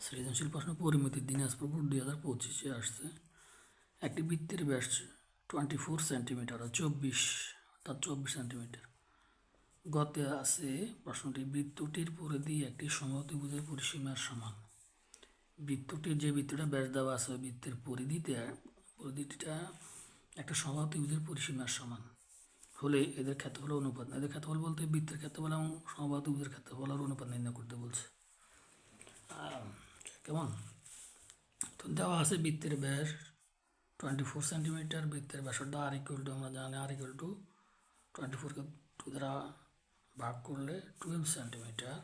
সৃজনশীল প্রশ্ন পরিমিতি দিনাজপুর বোর্ড 2025-এ আসছে। একটি বৃত্তের ব্যাস 24 সেন্টিমিটার আর 24 সেন্টিমিটার। গতে আছে প্রশ্নটি বৃত্তটির পরিধি একটি সমদ্বিভুজের পরিসীমার সমান। বৃত্তটির যে বৃত্তটা ব্যাস দেওয়া আছে ওই বৃত্তের পরিধিটা একটা সমদ্বিভুজের পরিসীমার সমান হলে এদের ক্ষেত্রফল অনুপাত, এদের ক্ষেত্রফল বলতে বৃত্তের ক্ষেত্রফল এবং সমদ্বিভুজের ক্ষেত্রফলের অনুপাত নির্ণয় করতে বলছে। কেমন? তো দেওয়া আছে বৃত্তের ব্যাস 24 সেন্টিমিটার, বৃত্তের ব্যাসার্ধ আর ইকুয়াল টু আমরা জানি আর ইকুয়াল টু 24কে 2 দ্বারা ভাগ করলে 12 সেন্টিমিটার।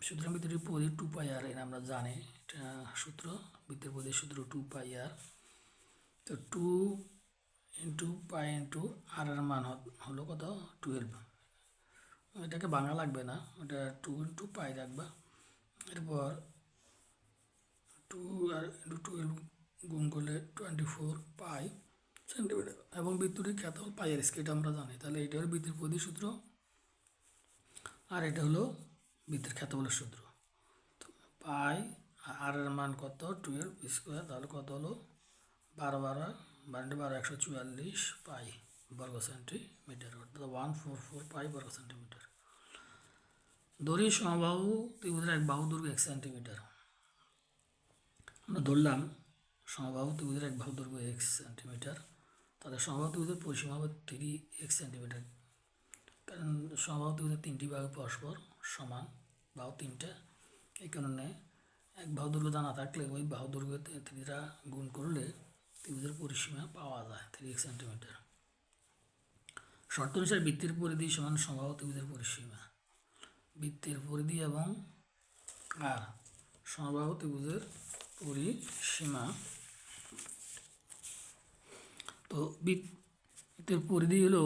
সুতরাং বৃত্তের পরিধি 2 পাই আর, এটা আমরা জানি, এটা সূত্র, বৃত্তের পরিধির সূত্র 2 পাই আর। তো 2 ইন্টু পাই ইন্টু আর এর মান হলো কত? 12। এটাকে ভাঙা লাগবে না, ওটা 2 ইন্টু পাই রাখবা। এরপর 2 আর ইন্টু 12 গুণ করলে 24 পাই সেন্টিমিটার এবং বৃত্তটির ক্ষেত্রফল পাই আর স্কেট আমরা জানি। তাহলে এটা হলো বৃত্তের পরিধির সূত্র আর এটা হলো বৃত্তের ক্ষেত্রফলের সূত্র। তো পাই আর এর মান কত? 12 স্কোয়ার, তাহলে কত হলো? 12 144 পাই বর্গ সেন্টিমিটার, অর্থাৎ 144 পাই বর্গ সেন্টিমিটার। দড়ি সমবাহু ত্রিভুজের এক বাহু দৈর্ঘ্য 1 সেন্টিমিটার। আমরা ধরলাম সমবাহু ত্রিভুজের এক বাহু দৈর্ঘ্য 1 সেন্টিমিটার, তাহলে সমবাহু ত্রিভুজের পরিসীমা হবে 3x সেন্টিমিটার। কারণ সমবাহু ত্রিভুজের 3টি বাহু পরস্পর সমান, বাহু 3টা, এই কারণে এক বাহু দৈর্ঘ্য জানা থাকলে ওই বাহু দৈর্ঘ্য 3টা গুণ করলে ত্রিভুজের পরিসীমা পাওয়া যায় 3x সেন্টিমিটার। শর্ত অনুসারে বৃত্তের পরিধি সমান সমবাহু ত্রিভুজের পরিসীমা। বৃত্তের পরিধি এবং আর সমবাহু ত্রিভুজের পরিসীমা। তো বৃত্তের পরিধি হলো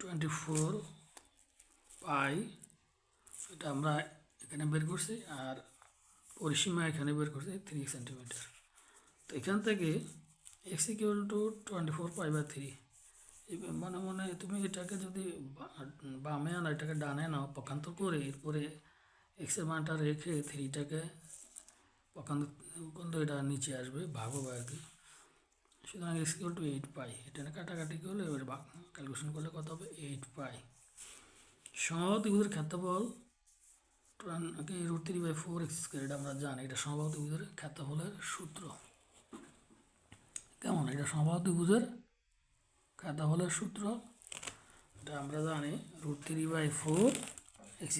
24 পাই, এটা আমরা এখানে বের করছি, আর পরিসীমা এখানে বের করছি 3 সেন্টিমিটার। তো এখান থেকে x equal to 24 pi by 3, মানে তুমি এটাকে যদি বামে আনো, এটাকে ডানে নাও পক্ষান্তর করে, এরপরে এক্সের মানটা রেখে 3টাকে পক্ষান্তর, এটা নিচে আসবে, ভাগ হবে আর কি। সুতরাং x ইকুয়াল টু 8 পাই, এটা কাটাকাটি করলে এবার ক্যালকুলেশন করলে কত হবে? 8 পাই। সমবাহু ত্রিভুজের ক্ষেত্রফল √3/4 x², এটা আমরা জানি, এটা সমবাহু ত্রিভুজের ক্ষেত্রফলের সূত্র। কেমন? এটা সমবাহু ত্রিভুজের ক্ষেত্রফলের সূত্র, এটা আমরা জানি, √3/4 x²।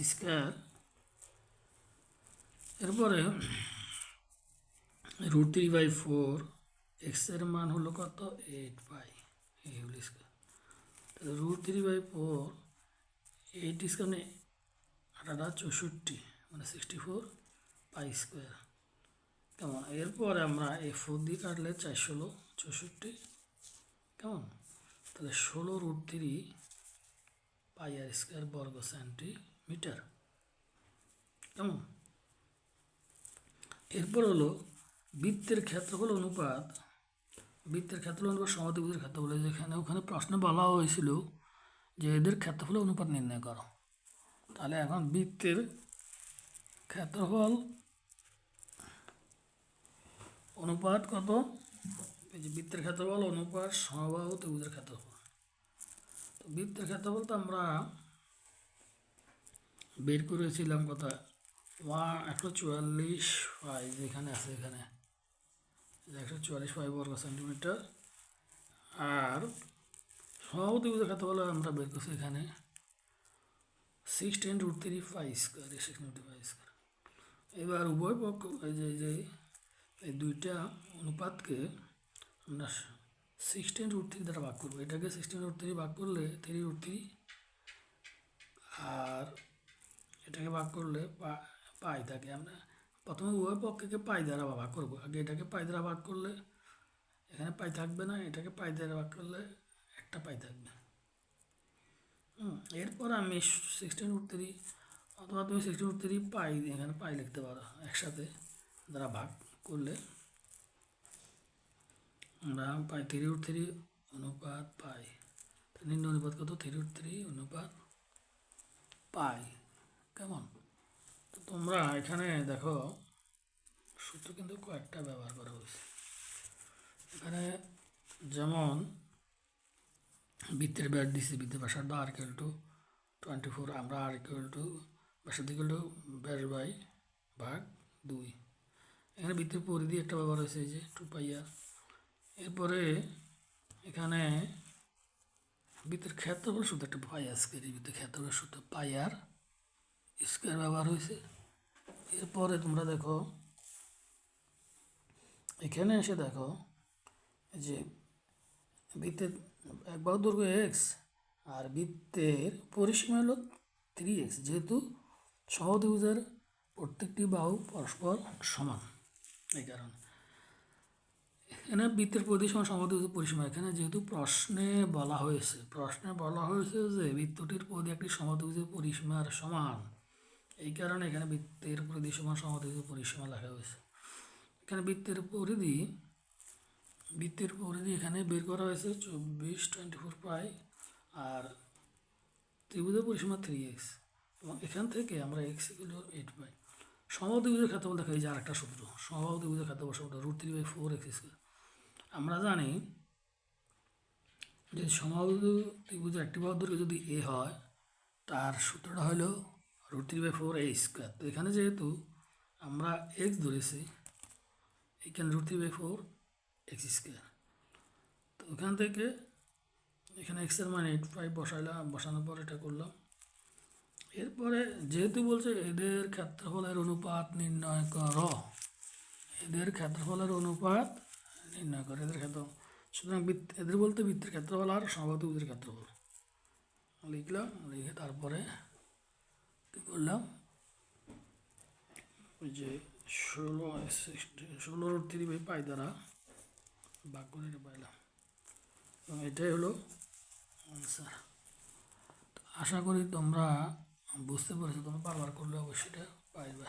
এরপরে √3/4 x এর মান হলো কত? 8 পাই, এই হলো স্কোয়ার। তাহলে √3/4 8 স্কোয়ার 64, মানে 64 পাই স্কোয়ার। কেমন? এরপরে আমরা এই 4 দিয়ে কাটলে 4 ষোলো 64, কেমন? তাহলে 16√3 পাই আর স্কোয়ার বর্গ সেন্টিমিটার। কেমন? এরপর হলো বৃত্তের ক্ষেত্রফল অনুপাত। বৃত্তের ক্ষেত্রফল অনুপাত সমদ্বিভুজের ক্ষেত্রফল। যেখানে ওখানে প্রশ্নে বলা হয়েছিল যে এদের ক্ষেত্রফল অনুপাত নির্ণয় করো। তাহলে এখন বৃত্তের ক্ষেত্রফল অনুপাত কত? এই যে বৃত্তের ক্ষেত্রফল অনুপাত সমবাহু ত্রিভুজের ক্ষেত্রফল। তো বৃত্তের ক্ষেত্রফল তো আমরা বের করেছিলাম কত? 144 পাই, যেখানে আছে এখানে 144 পাই বর্গ সেন্টিমিটার। আর সমবাহু ত্রিভুজের ক্ষেত্রফল আমরা বের করছি এখানে 16√3 পাই স্কোয়ার, 16√3 পাই স্কোয়ার। এবার উভয় পক্ষ এই দুইটা অনুপাতকে আমরা 16√3 দ্বারা ভাগ করবো। এটাকে 16√3 ভাগ করলে 3√3, আর এটাকে ভাগ করলে পাই থাকে। আমরা প্রথমে উভয় পক্ষকে পাই দ্বারা ভাগ করবো। আগে এটাকে পাই দ্বারা ভাগ করলে এখানে পাই থাকবে না, এটাকে পাই দ্বারা ভাগ করলে একটা পাই থাকবে। এরপর আমি 16√3, অথবা তুমি 16√3 পাই এখানে পাই লিখতে পারো, একসাথে দ্বারা ভাগ করলে আমরা পাই 3√3 অনুপাত পাই। নির্ণয় অনুপাত কত? 3√3 অনুপাত পাই। কেমন? তো তোমরা এখানে দেখো সূত্র কিন্তু কয়েকটা ব্যবহার করা হয়েছে এখানে, যেমন বৃত্তের ব্যাস দিচ্ছি, বৃত্তের ব্যাসার্ধ আর ইকুয়াল টু 24, আমরা আর ইকুয়াল টু ব্যাসার্ধ ইকুয়াল টু ব্যাস বাই ভাগ 2। এখানে বৃত্তের পরিধি একটা ব্যবহার হয়েছে, এই যে 2πr। এরপরে এখানে বৃত্তের ক্ষেত্রফল সূত্র একটা পাই আর স্কোয়ার, এই বৃত্তের ক্ষেত্রফল সূত্র পাই আর স্কোয়ার ব্যবহার হয়েছে। এরপরে তোমরা দেখো এখানে এসে দেখো যে বৃত্তের এক বাহুর দৈর্ঘ্য এক্স আর বৃত্তের পরিসীমা হলো 3x, যেহেতু সমদ্বিভুজের প্রত্যেকটি বাহু পরস্পর সমান, এই কারণে এখানে বৃত্তের পরিধি সমান সমদ্বিভুজের পরিসীমা। এখানে যেহেতু প্রশ্নে বলা হয়েছে যে বৃত্তটির পরিধি একটি সমদ্বিভুজের পরিসীমার সমান, এই কারণে এখানে বৃত্তের পরিধি সমান সমদ্বিভুজের পরিসীমা লেখা হয়েছে। এখানে বৃত্তের পরিধি এখানে বের করা হয়েছে 24 পাই, আর ত্রিভুজের পরিসীমা 3x, এবং এখান থেকে আমরা x = 8 পাই। সমদ্বিভুজের ক্ষেত্রফল দেখা যায় যে আরেকটা সূত্র, সমদ্বিভুজের ক্ষেত্রফল সূত্র √3/4x²। আমরা জানি যে সমদ্বিভুজের একটি বাহুর দৈর্ঘ্য যদি a হয়, তার সূত্রটা হলো √3/4a²। তো এখানে যেহেতু আমরা x ধরেছি, এখানে √3/4x²। তো ওখান থেকে এখানে x এর মান 8 বসানোর পর এটা করলাম। এরপরে যেহেতু বলছে এদের ক্ষেত্রফলের অনুপাত নির্ণয় করো, এদের ক্ষেত্রফলের অনুপাত নির্ণয় করো, সুতরাং এদের বলতে বৃত্তের ক্ষেত্রফল আর সমদ্বিভুজের ক্ষেত্রফল লিখলাম। লিখে তারপরে কী করলাম, ওই যে 16√3/π দ্বারা ভাগ করে এটা পাইলাম, এবং এটাই হলো আনসার। আশা করি তোমরা বুঝতে পেরেছো, তোমরা বারবার করলে অবশ্যই এটা পাইবে।